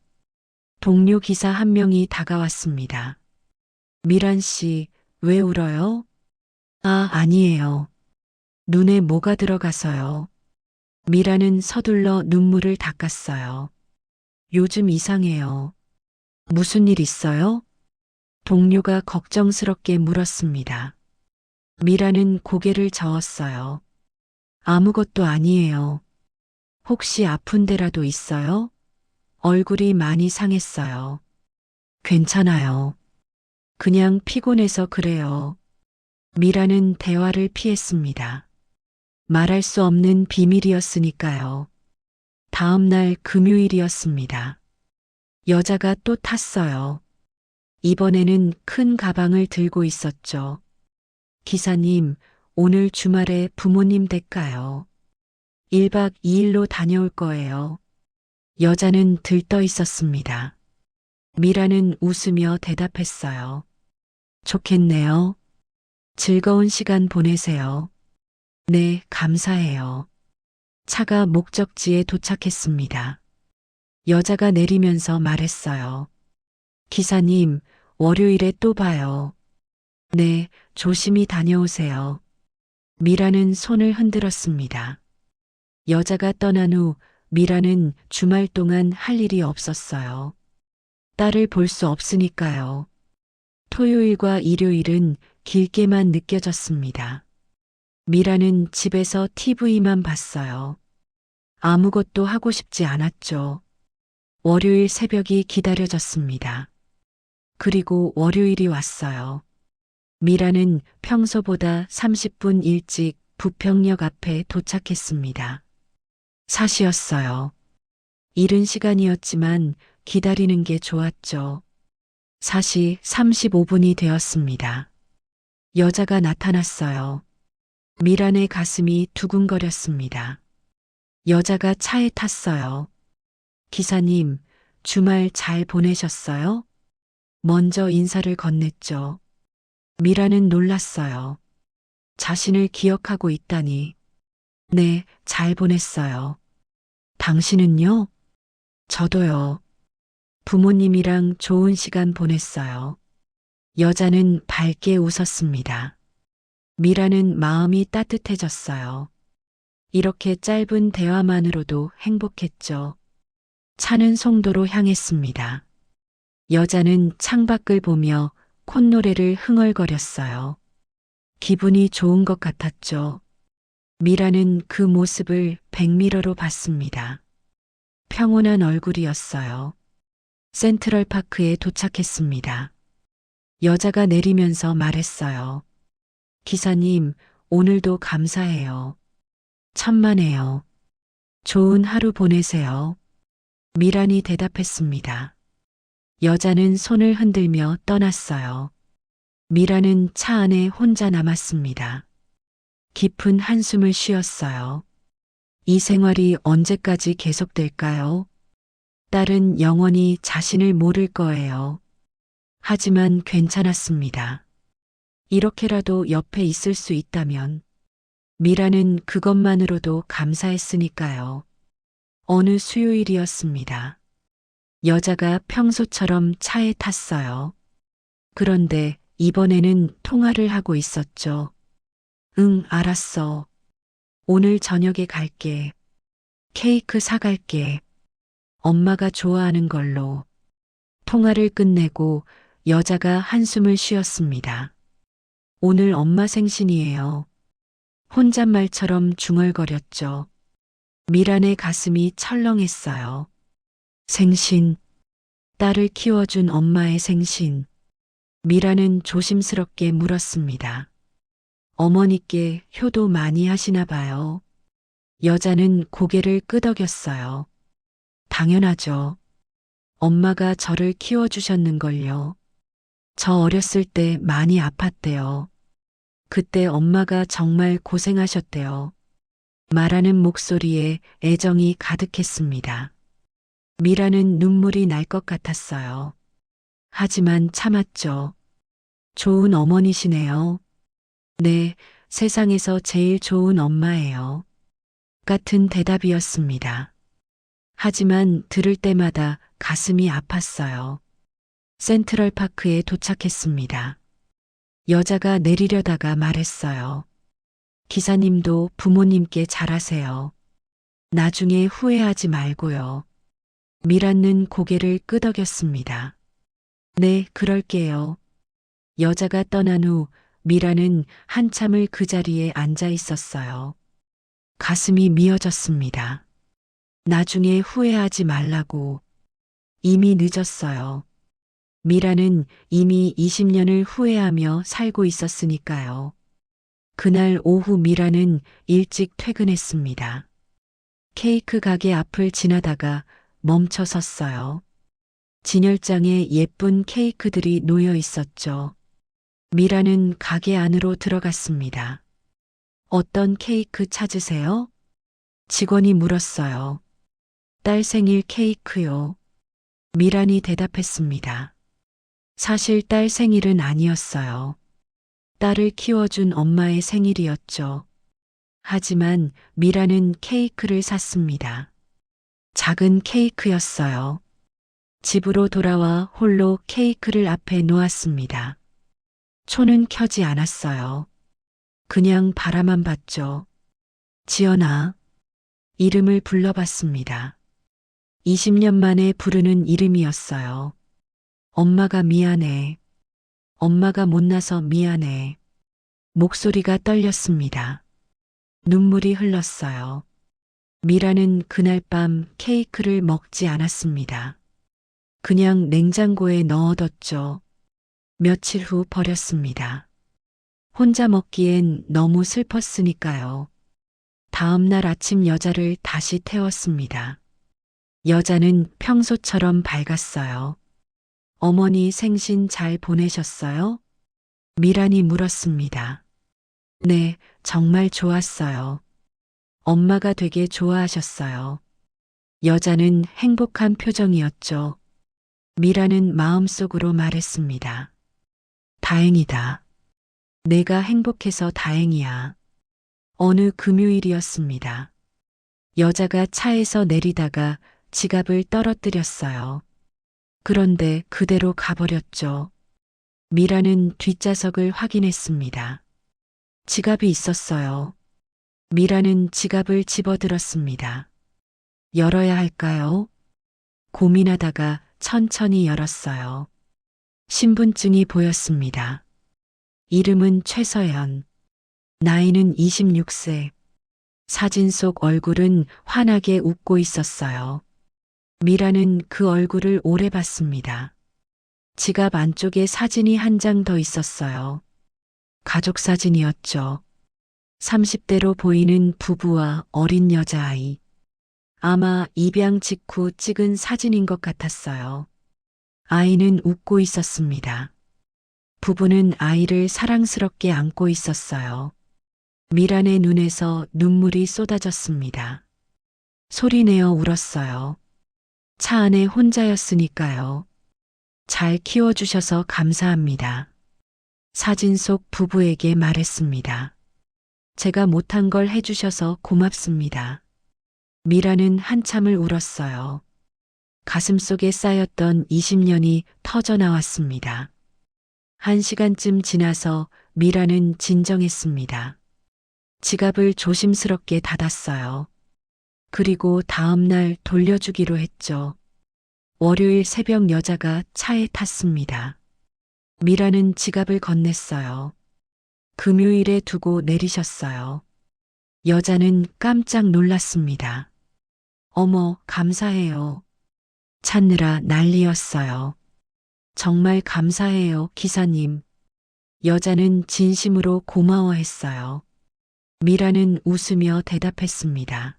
동료 기사 한 명이 다가왔습니다. 미란 씨, 왜 울어요? 아, 아니에요. 눈에 뭐가 들어가서요. 미라는 서둘러 눈물을 닦았어요. 요즘 이상해요. 무슨 일 있어요? 동료가 걱정스럽게 물었습니다. 미라는 고개를 저었어요. 아무것도 아니에요. 혹시 아픈 데라도 있어요? 얼굴이 많이 상했어요. 괜찮아요. 그냥 피곤해서 그래요. 미라는 대화를 피했습니다. 말할 수 없는 비밀이었으니까요. 다음 날 금요일이었습니다. 여자가 또 탔어요. 이번에는 큰 가방을 들고 있었죠. 기사님, 오늘 주말에 부모님 댁 가요. 1박 2일로 다녀올 거예요. 여자는 들떠 있었습니다. 미라는 웃으며 대답했어요. 좋겠네요. 즐거운 시간 보내세요. 네, 감사해요. 차가 목적지에 도착했습니다. 여자가 내리면서 말했어요. 기사님, 월요일에 또 봐요. 네, 조심히 다녀오세요. 미라는 손을 흔들었습니다. 여자가 떠난 후 미라는 주말 동안 할 일이 없었어요. 딸을 볼 수 없으니까요. 토요일과 일요일은 길게만 느껴졌습니다. 미라는 집에서 TV만 봤어요. 아무것도 하고 싶지 않았죠. 월요일 새벽이 기다려졌습니다. 그리고 월요일이 왔어요. 미라는 평소보다 30분 일찍 부평역 앞에 도착했습니다. 사시였어요. 이른 시간이었지만 기다리는 게 좋았죠. 사시 35분이 되었습니다. 여자가 나타났어요. 미란의 가슴이 두근거렸습니다. 여자가 차에 탔어요. 기사님, 주말 잘 보내셨어요? 먼저 인사를 건넸죠. 미라는 놀랐어요. 자신을 기억하고 있다니. 네, 잘 보냈어요. 당신은요? 저도요. 부모님이랑 좋은 시간 보냈어요. 여자는 밝게 웃었습니다. 미라는 마음이 따뜻해졌어요. 이렇게 짧은 대화만으로도 행복했죠. 차는 송도로 향했습니다. 여자는 창밖을 보며 콧노래를 흥얼거렸어요. 기분이 좋은 것 같았죠. 미라는 그 모습을 백미러로 봤습니다. 평온한 얼굴이었어요. 센트럴파크에 도착했습니다. 여자가 내리면서 말했어요. 기사님, 오늘도 감사해요. 천만에요. 좋은 하루 보내세요. 미란이 대답했습니다. 여자는 손을 흔들며 떠났어요. 미라는 차 안에 혼자 남았습니다. 깊은 한숨을 쉬었어요. 이 생활이 언제까지 계속될까요? 딸은 영원히 자신을 모를 거예요. 하지만 괜찮았습니다. 이렇게라도 옆에 있을 수 있다면 미라는 그것만으로도 감사했으니까요. 어느 수요일이었습니다. 여자가 평소처럼 차에 탔어요. 그런데 이번에는 통화를 하고 있었죠. 응, 알았어. 오늘 저녁에 갈게. 케이크 사갈게. 엄마가 좋아하는 걸로. 통화를 끝내고 여자가 한숨을 쉬었습니다. 오늘 엄마 생신이에요. 혼잣말처럼 중얼거렸죠. 미란의 가슴이 철렁했어요. 생신, 딸을 키워준 엄마의 생신. 미라는 조심스럽게 물었습니다. 어머니께 효도 많이 하시나 봐요. 여자는 고개를 끄덕였어요. 당연하죠. 엄마가 저를 키워주셨는걸요. 저 어렸을 때 많이 아팠대요. 그때 엄마가 정말 고생하셨대요. 말하는 목소리에 애정이 가득했습니다. 미라는 눈물이 날 것 같았어요. 하지만 참았죠. 좋은 어머니시네요. 네, 세상에서 제일 좋은 엄마예요. 같은 대답이었습니다. 하지만 들을 때마다 가슴이 아팠어요. 센트럴파크에 도착했습니다. 여자가 내리려다가 말했어요. 기사님도 부모님께 잘하세요. 나중에 후회하지 말고요. 미란는 고개를 끄덕였습니다. 네, 그럴게요. 여자가 떠난 후 미라는 한참을 그 자리에 앉아 있었어요. 가슴이 미어졌습니다. 나중에 후회하지 말라고. 이미 늦었어요. 미라는 이미 20년을 후회하며 살고 있었으니까요. 그날 오후 미라는 일찍 퇴근했습니다. 케이크 가게 앞을 지나다가 멈춰 섰어요. 진열장에 예쁜 케이크들이 놓여 있었죠. 미라는 가게 안으로 들어갔습니다. 어떤 케이크 찾으세요? 직원이 물었어요. 딸 생일 케이크요. 미란이 대답했습니다. 사실 딸 생일은 아니었어요. 딸을 키워준 엄마의 생일이었죠. 하지만 미라는 케이크를 샀습니다. 작은 케이크였어요. 집으로 돌아와 홀로 케이크를 앞에 놓았습니다. 초는 켜지 않았어요. 그냥 바라만 봤죠. 지연아. 이름을 불러봤습니다. 20년 만에 부르는 이름이었어요. 엄마가 미안해. 엄마가 못나서 미안해. 목소리가 떨렸습니다. 눈물이 흘렀어요. 미라는 그날 밤 케이크를 먹지 않았습니다. 그냥 냉장고에 넣어뒀죠. 며칠 후 버렸습니다. 혼자 먹기엔 너무 슬펐으니까요. 다음 날 아침 여자를 다시 태웠습니다. 여자는 평소처럼 밝았어요. 어머니 생신 잘 보내셨어요? 미란이 물었습니다. 네, 정말 좋았어요. 엄마가 되게 좋아하셨어요. 여자는 행복한 표정이었죠. 미라는 마음속으로 말했습니다. 다행이다. 내가 행복해서 다행이야. 어느 금요일이었습니다. 여자가 차에서 내리다가 지갑을 떨어뜨렸어요. 그런데 그대로 가버렸죠. 미라는 뒷좌석을 확인했습니다. 지갑이 있었어요. 미라는 지갑을 집어들었습니다. 열어야 할까요? 고민하다가 천천히 열었어요. 신분증이 보였습니다. 이름은 최서연. 나이는 26세. 사진 속 얼굴은 환하게 웃고 있었어요. 미라는 그 얼굴을 오래 봤습니다. 지갑 안쪽에 사진이 한 장 더 있었어요. 가족 사진이었죠. 30대로 보이는 부부와 어린 여자아이. 아마 입양 직후 찍은 사진인 것 같았어요. 아이는 웃고 있었습니다. 부부는 아이를 사랑스럽게 안고 있었어요. 미란의 눈에서 눈물이 쏟아졌습니다. 소리내어 울었어요. 차 안에 혼자였으니까요. 잘 키워주셔서 감사합니다. 사진 속 부부에게 말했습니다. 제가 못한 걸 해주셔서 고맙습니다. 미라는 한참을 울었어요. 가슴속에 쌓였던 20년이 터져나왔습니다. 1시간쯤 지나서 미라는 진정했습니다. 지갑을 조심스럽게 닫았어요. 그리고 다음 날 돌려주기로 했죠. 월요일 새벽 여자가 차에 탔습니다. 미라는 지갑을 건넸어요. 금요일에 두고 내리셨어요. 여자는 깜짝 놀랐습니다. 어머, 감사해요. 찾느라 난리였어요. 정말 감사해요, 기사님. 여자는 진심으로 고마워했어요. 미라는 웃으며 대답했습니다.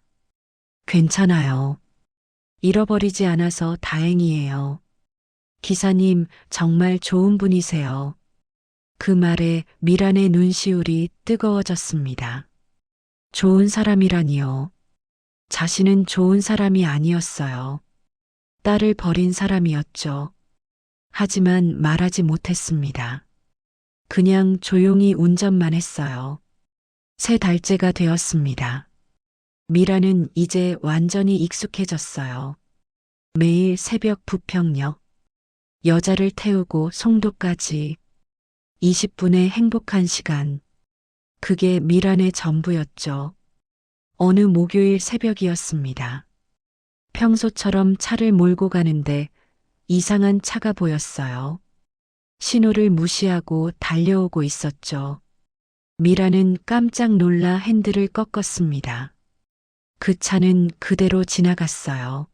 괜찮아요. 잃어버리지 않아서 다행이에요. 기사님, 정말 좋은 분이세요. 그 말에 미란의 눈시울이 뜨거워졌습니다. 좋은 사람이라니요. 자신은 좋은 사람이 아니었어요. 딸을 버린 사람이었죠. 하지만 말하지 못했습니다. 그냥 조용히 운전만 했어요. 3달째가 되었습니다. 미라는 이제 완전히 익숙해졌어요. 매일 새벽 부평역, 여자를 태우고 송도까지 20분의 행복한 시간. 그게 미란의 전부였죠. 어느 목요일 새벽이었습니다. 평소처럼 차를 몰고 가는데 이상한 차가 보였어요. 신호를 무시하고 달려오고 있었죠. 미라는 깜짝 놀라 핸들을 꺾었습니다. 그 차는 그대로 지나갔어요.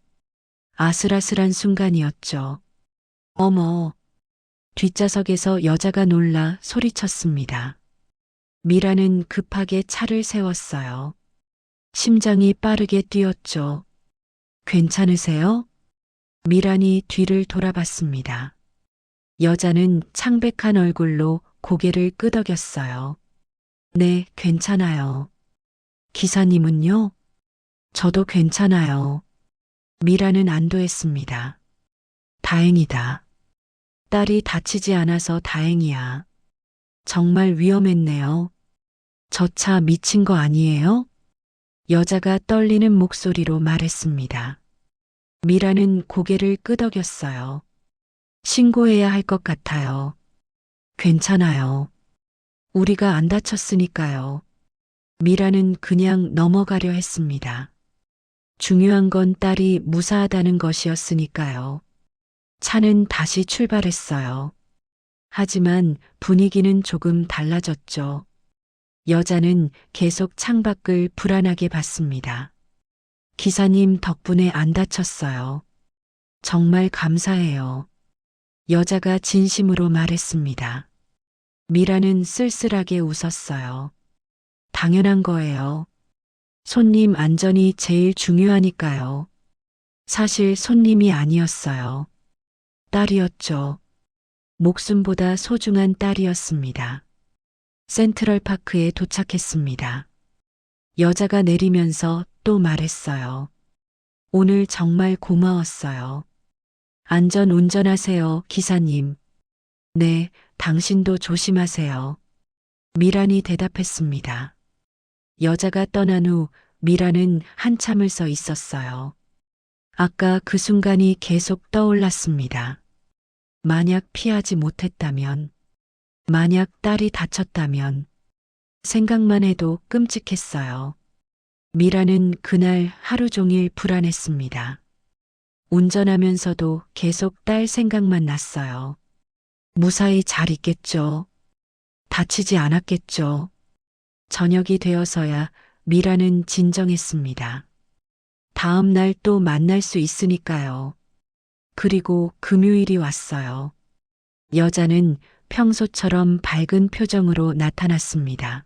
아슬아슬한 순간이었죠. 어머, 뒷좌석에서 여자가 놀라 소리쳤습니다. 미라는 급하게 차를 세웠어요. 심장이 빠르게 뛰었죠. 괜찮으세요? 미란이 뒤를 돌아봤습니다. 여자는 창백한 얼굴로 고개를 끄덕였어요. 네, 괜찮아요. 기사님은요? 저도 괜찮아요. 미라는 안도했습니다. 다행이다. 딸이 다치지 않아서 다행이야. 정말 위험했네요. 저 차 미친 거 아니에요? 여자가 떨리는 목소리로 말했습니다. 미라는 고개를 끄덕였어요. 신고해야 할 것 같아요. 괜찮아요. 우리가 안 다쳤으니까요. 미라는 그냥 넘어가려 했습니다. 중요한 건 딸이 무사하다는 것이었으니까요. 차는 다시 출발했어요. 하지만 분위기는 조금 달라졌죠. 여자는 계속 창밖을 불안하게 봤습니다. 기사님 덕분에 안 다쳤어요. 정말 감사해요. 여자가 진심으로 말했습니다. 미라는 쓸쓸하게 웃었어요. 당연한 거예요. 손님 안전이 제일 중요하니까요. 사실 손님이 아니었어요. 딸이었죠. 목숨보다 소중한 딸이었습니다. 센트럴파크에 도착했습니다. 여자가 내리면서 또 말했어요. 오늘 정말 고마웠어요. 안전 운전하세요, 기사님. 네, 당신도 조심하세요. 미란이 대답했습니다. 여자가 떠난 후 미란은 한참을 서 있었어요. 아까 그 순간이 계속 떠올랐습니다. 만약 피하지 못했다면, 만약 딸이 다쳤다면, 생각만 해도 끔찍했어요. 미라는 그날 하루 종일 불안했습니다. 운전하면서도 계속 딸 생각만 났어요. 무사히 잘 있겠죠. 다치지 않았겠죠. 저녁이 되어서야 미라는 진정했습니다. 다음 날 또 만날 수 있으니까요. 그리고 금요일이 왔어요. 여자는 평소처럼 밝은 표정으로 나타났습니다.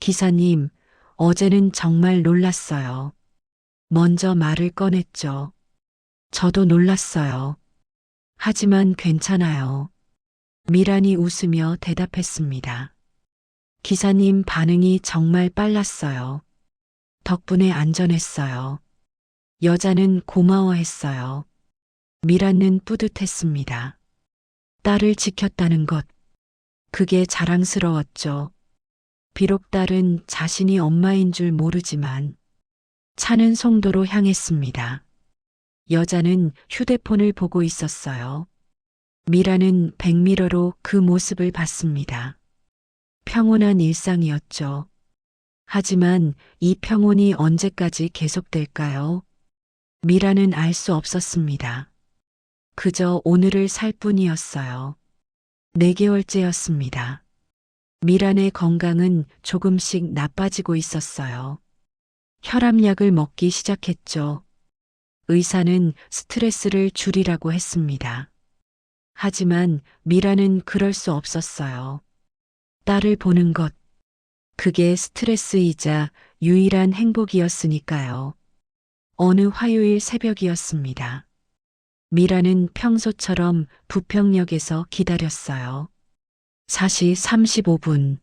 기사님, 어제는 정말 놀랐어요. 먼저 말을 꺼냈죠. 저도 놀랐어요. 하지만 괜찮아요. 미란이 웃으며 대답했습니다. 기사님 반응이 정말 빨랐어요. 덕분에 안전했어요. 여자는 고마워했어요. 미란은 뿌듯했습니다. 딸을 지켰다는 것, 그게 자랑스러웠죠. 비록 딸은 자신이 엄마인 줄 모르지만 차는 송도로 향했습니다. 여자는 휴대폰을 보고 있었어요. 미라는 백미러로 그 모습을 봤습니다. 평온한 일상이었죠. 하지만 이 평온이 언제까지 계속될까요? 미라는 알 수 없었습니다. 그저 오늘을 살 뿐이었어요. 4개월째였습니다. 미란의 건강은 조금씩 나빠지고 있었어요. 혈압약을 먹기 시작했죠. 의사는 스트레스를 줄이라고 했습니다. 하지만 미라는 그럴 수 없었어요. 딸을 보는 것, 그게 스트레스이자 유일한 행복이었으니까요. 어느 화요일 새벽이었습니다. 미라는 평소처럼 부평역에서 기다렸어요. 4시 35분.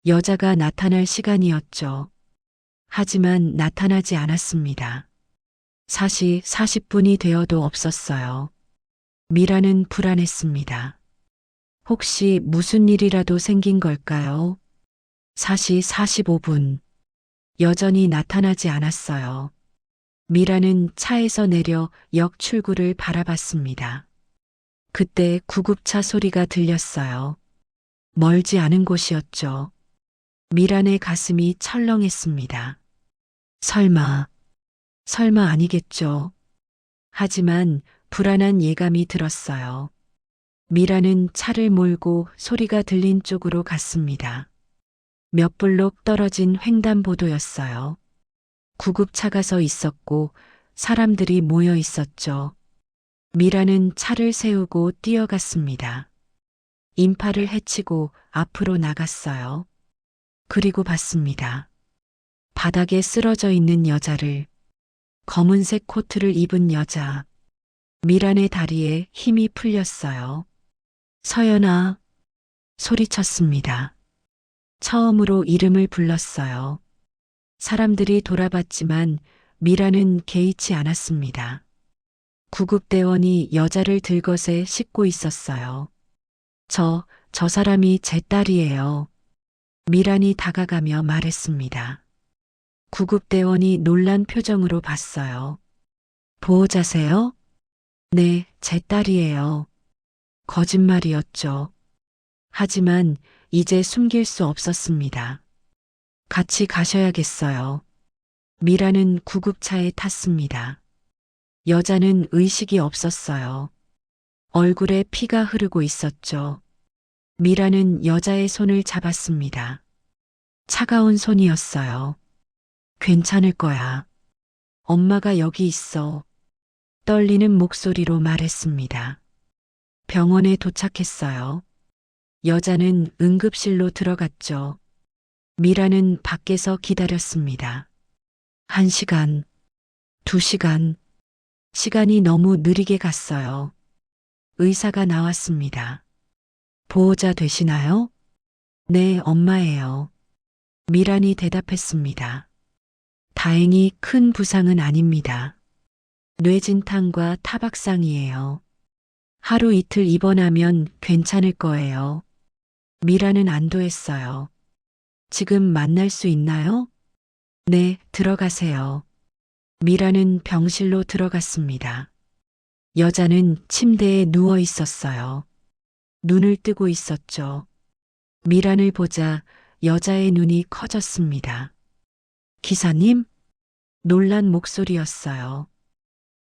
여자가 나타날 시간이었죠. 하지만 나타나지 않았습니다. 4시 40분이 되어도 없었어요. 미라는 불안했습니다. 혹시 무슨 일이라도 생긴 걸까요? 4시 45분. 여전히 나타나지 않았어요. 미라는 차에서 내려 역 출구를 바라봤습니다. 그때 구급차 소리가 들렸어요. 멀지 않은 곳이었죠. 미란의 가슴이 철렁했습니다. 설마 아니겠죠. 하지만 불안한 예감이 들었어요. 미라는 차를 몰고 소리가 들린 쪽으로 갔습니다. 몇 블록 떨어진 횡단보도였어요. 구급차가 서 있었고 사람들이 모여 있었죠. 미라는 차를 세우고 뛰어갔습니다. 인파를 헤치고 앞으로 나갔어요. 그리고 봤습니다. 바닥에 쓰러져 있는 여자를, 검은색 코트를 입은 여자. 미란의 다리에 힘이 풀렸어요. 서연아, 소리쳤습니다. 처음으로 이름을 불렀어요. 사람들이 돌아봤지만 미라는 개의치 않았습니다. 구급대원이 여자를 들것에 싣고 있었어요. 저 사람이 제 딸이에요. 미란이 다가가며 말했습니다. 구급대원이 놀란 표정으로 봤어요. 보호자세요? 네, 제 딸이에요. 거짓말이었죠. 하지만 이제 숨길 수 없었습니다. 같이 가셔야겠어요. 미라는 구급차에 탔습니다. 여자는 의식이 없었어요. 얼굴에 피가 흐르고 있었죠. 미라는 여자의 손을 잡았습니다. 차가운 손이었어요. 괜찮을 거야. 엄마가 여기 있어. 떨리는 목소리로 말했습니다. 병원에 도착했어요. 여자는 응급실로 들어갔죠. 미라는 밖에서 기다렸습니다. 1시간, 2시간, 시간이 너무 느리게 갔어요. 의사가 나왔습니다. 보호자 되시나요? 네, 엄마예요. 미란이 대답했습니다. 다행히 큰 부상은 아닙니다. 뇌진탕과 타박상이에요. 하루 이틀 입원하면 괜찮을 거예요. 미라는 안도했어요. 지금 만날 수 있나요? 네, 들어가세요. 미라는 병실로 들어갔습니다. 여자는 침대에 누워 있었어요. 눈을 뜨고 있었죠. 미란을 보자 여자의 눈이 커졌습니다. 기사님? 놀란 목소리였어요.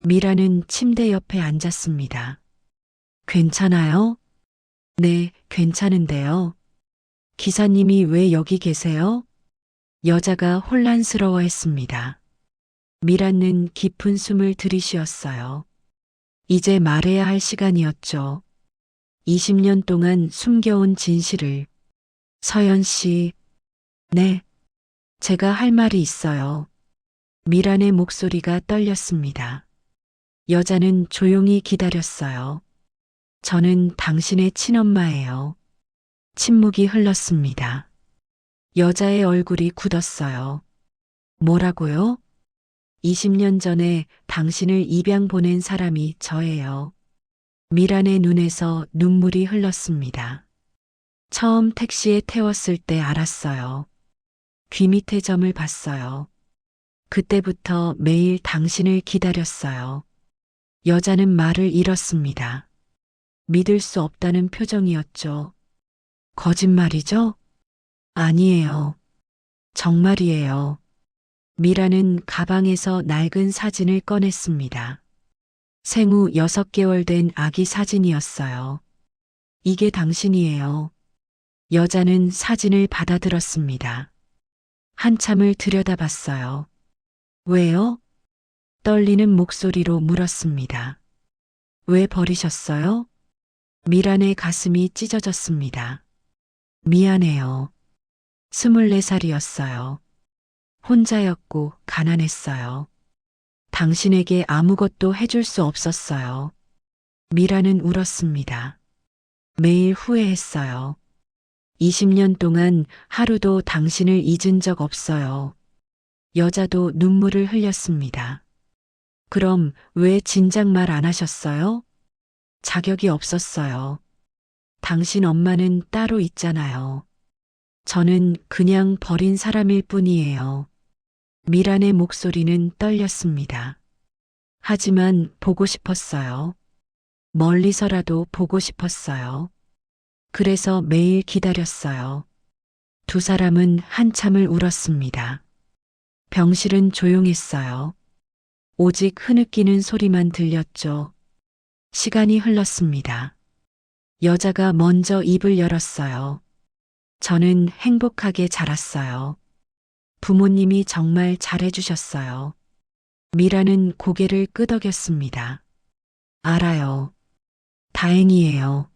미라는 침대 옆에 앉았습니다. 괜찮아요? 네, 괜찮은데요. 기사님이 왜 여기 계세요? 여자가 혼란스러워했습니다. 미란은 깊은 숨을 들이쉬었어요. 이제 말해야 할 시간이었죠. 20년 동안 숨겨온 진실을. 서연 씨, 네, 제가 할 말이 있어요. 미란의 목소리가 떨렸습니다. 여자는 조용히 기다렸어요. 저는 당신의 친엄마예요. 침묵이 흘렀습니다. 여자의 얼굴이 굳었어요. 뭐라고요? 20년 전에 당신을 입양 보낸 사람이 저예요. 미란의 눈에서 눈물이 흘렀습니다. 처음 택시에 태웠을 때 알았어요. 귀 밑에 점을 봤어요. 그때부터 매일 당신을 기다렸어요. 여자는 말을 잃었습니다. 믿을 수 없다는 표정이었죠. 거짓말이죠? 아니에요. 정말이에요. 미라는 가방에서 낡은 사진을 꺼냈습니다. 생후 6개월 된 아기 사진이었어요. 이게 당신이에요. 여자는 사진을 받아들었습니다. 한참을 들여다봤어요. 왜요? 떨리는 목소리로 물었습니다. 왜 버리셨어요? 미란의 가슴이 찢어졌습니다. 미안해요. 24살이었어요. 혼자였고 가난했어요. 당신에게 아무것도 해줄 수 없었어요. 미라는 울었습니다. 매일 후회했어요. 20년 동안 하루도 당신을 잊은 적 없어요. 여자도 눈물을 흘렸습니다. 그럼 왜 진작 말 안 하셨어요? 자격이 없었어요. 당신 엄마는 따로 있잖아요. 저는 그냥 버린 사람일 뿐이에요. 미란의 목소리는 떨렸습니다. 하지만 보고 싶었어요. 멀리서라도 보고 싶었어요. 그래서 매일 기다렸어요. 두 사람은 한참을 울었습니다. 병실은 조용했어요. 오직 흐느끼는 소리만 들렸죠. 시간이 흘렀습니다. 여자가 먼저 입을 열었어요. 저는 행복하게 자랐어요. 부모님이 정말 잘해주셨어요. 미라는 고개를 끄덕였습니다. 알아요. 다행이에요.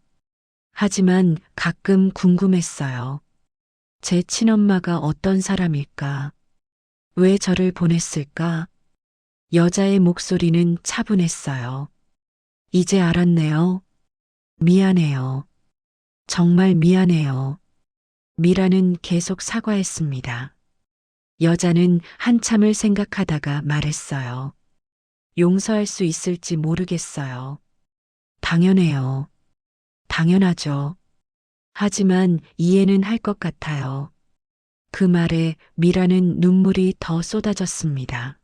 하지만 가끔 궁금했어요. 제 친엄마가 어떤 사람일까? 왜 저를 보냈을까? 여자의 목소리는 차분했어요. 이제 알았네요. 미안해요. 정말 미안해요. 미라는 계속 사과했습니다. 여자는 한참을 생각하다가 말했어요. 용서할 수 있을지 모르겠어요. 당연해요. 당연하죠. 하지만 이해는 할 것 같아요. 그 말에 미라는 눈물이 더 쏟아졌습니다.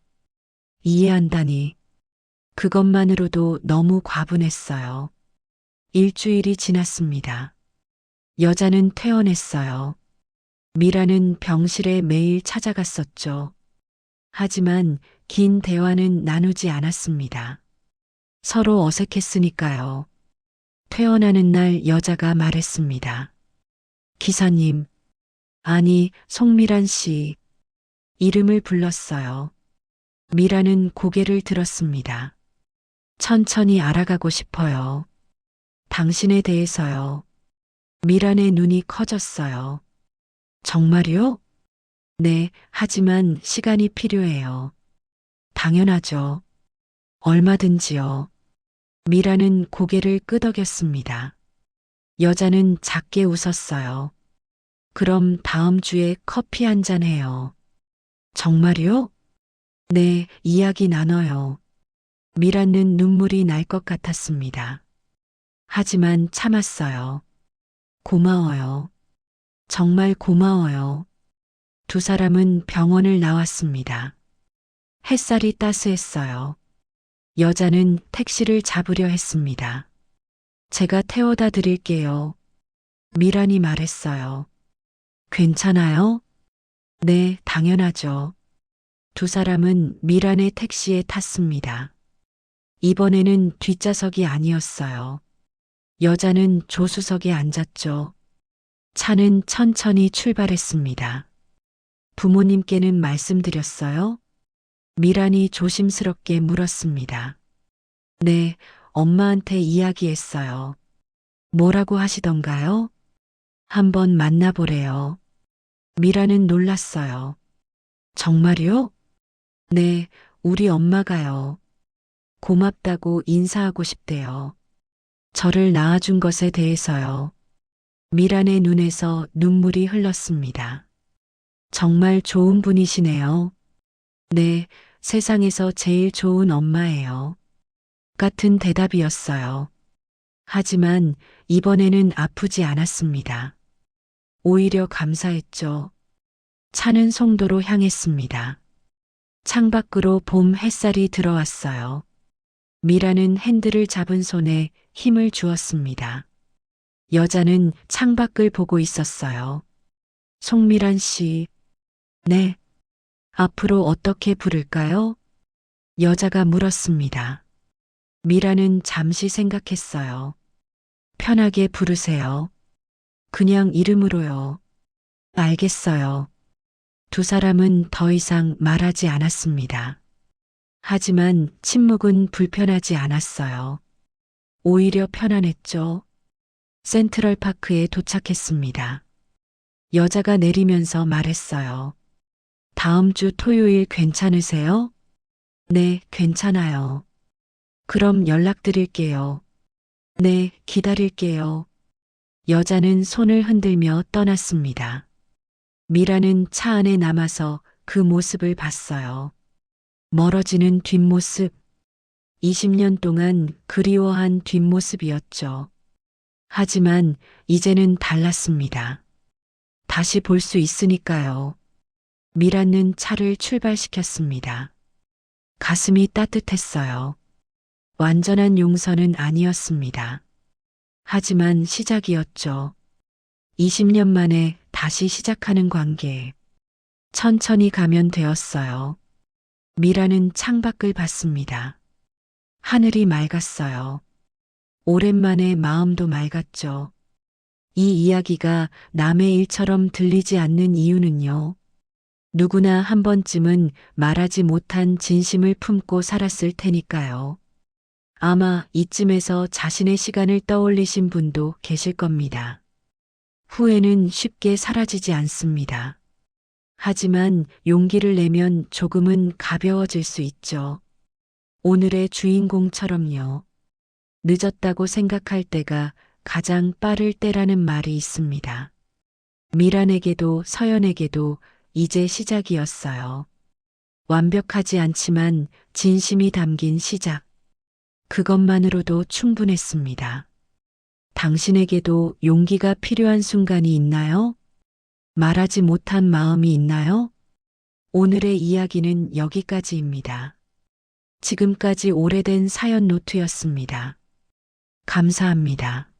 이해한다니. 그것만으로도 너무 과분했어요. 일주일이 지났습니다. 여자는 퇴원했어요. 미라는 병실에 매일 찾아갔었죠. 하지만 긴 대화는 나누지 않았습니다. 서로 어색했으니까요. 퇴원하는 날 여자가 말했습니다. 기사님, 아니, 송미란 씨. 이름을 불렀어요. 미라는 고개를 들었습니다. 천천히 알아가고 싶어요. 당신에 대해서요. 미란의 눈이 커졌어요. 정말요? 네, 하지만 시간이 필요해요. 당연하죠. 얼마든지요. 미라는 고개를 끄덕였습니다. 여자는 작게 웃었어요. 그럼 다음 주에 커피 한 잔 해요. 정말요? 네, 이야기 나눠요. 미라는 눈물이 날 것 같았습니다. 하지만 참았어요. 고마워요. 정말 고마워요. 두 사람은 병원을 나왔습니다. 햇살이 따스했어요. 여자는 택시를 잡으려 했습니다. 제가 태워다 드릴게요. 미란이 말했어요. 괜찮아요? 네, 당연하죠. 두 사람은 미란의 택시에 탔습니다. 이번에는 뒷좌석이 아니었어요. 여자는 조수석에 앉았죠. 차는 천천히 출발했습니다. 부모님께는 말씀드렸어요? 미란이 조심스럽게 물었습니다. 네, 엄마한테 이야기했어요. 뭐라고 하시던가요? 한번 만나보래요. 미라는 놀랐어요. 정말요? 네, 우리 엄마가요. 고맙다고 인사하고 싶대요. 저를 낳아준 것에 대해서요. 미란의 눈에서 눈물이 흘렀습니다. 정말 좋은 분이시네요. 네, 세상에서 제일 좋은 엄마예요. 같은 대답이었어요. 하지만 이번에는 아프지 않았습니다. 오히려 감사했죠. 차는 송도로 향했습니다. 창밖으로 봄 햇살이 들어왔어요. 미라는 핸들을 잡은 손에 힘을 주었습니다. 여자는 창밖을 보고 있었어요. 송미란 씨, 네. 앞으로 어떻게 부를까요? 여자가 물었습니다. 미라는 잠시 생각했어요. 편하게 부르세요. 그냥 이름으로요. 알겠어요. 두 사람은 더 이상 말하지 않았습니다. 하지만 침묵은 불편하지 않았어요. 오히려 편안했죠. 센트럴파크에 도착했습니다. 여자가 내리면서 말했어요. 다음 주 토요일 괜찮으세요? 네, 괜찮아요. 그럼 연락드릴게요. 네, 기다릴게요. 여자는 손을 흔들며 떠났습니다. 미라는 차 안에 남아서 그 모습을 봤어요. 멀어지는 뒷모습. 20년 동안 그리워한 뒷모습이었죠. 하지만 이제는 달랐습니다. 다시 볼 수 있으니까요. 미라는 차를 출발시켰습니다. 가슴이 따뜻했어요. 완전한 용서는 아니었습니다. 하지만 시작이었죠. 20년 만에 다시 시작하는 관계. 천천히 가면 되었어요. 미라는 창밖을 봤습니다. 하늘이 맑았어요. 오랜만에 마음도 맑았죠. 이 이야기가 남의 일처럼 들리지 않는 이유는요. 누구나 한 번쯤은 말하지 못한 진심을 품고 살았을 테니까요. 아마 이쯤에서 자신의 시간을 떠올리신 분도 계실 겁니다. 후회는 쉽게 사라지지 않습니다. 하지만 용기를 내면 조금은 가벼워질 수 있죠. 오늘의 주인공처럼요. 늦었다고 생각할 때가 가장 빠를 때라는 말이 있습니다. 미란에게도 서연에게도 이제 시작이었어요. 완벽하지 않지만 진심이 담긴 시작. 그것만으로도 충분했습니다. 당신에게도 용기가 필요한 순간이 있나요? 말하지 못한 마음이 있나요? 오늘의 이야기는 여기까지입니다. 지금까지 오래된 사연 노트였습니다. 감사합니다.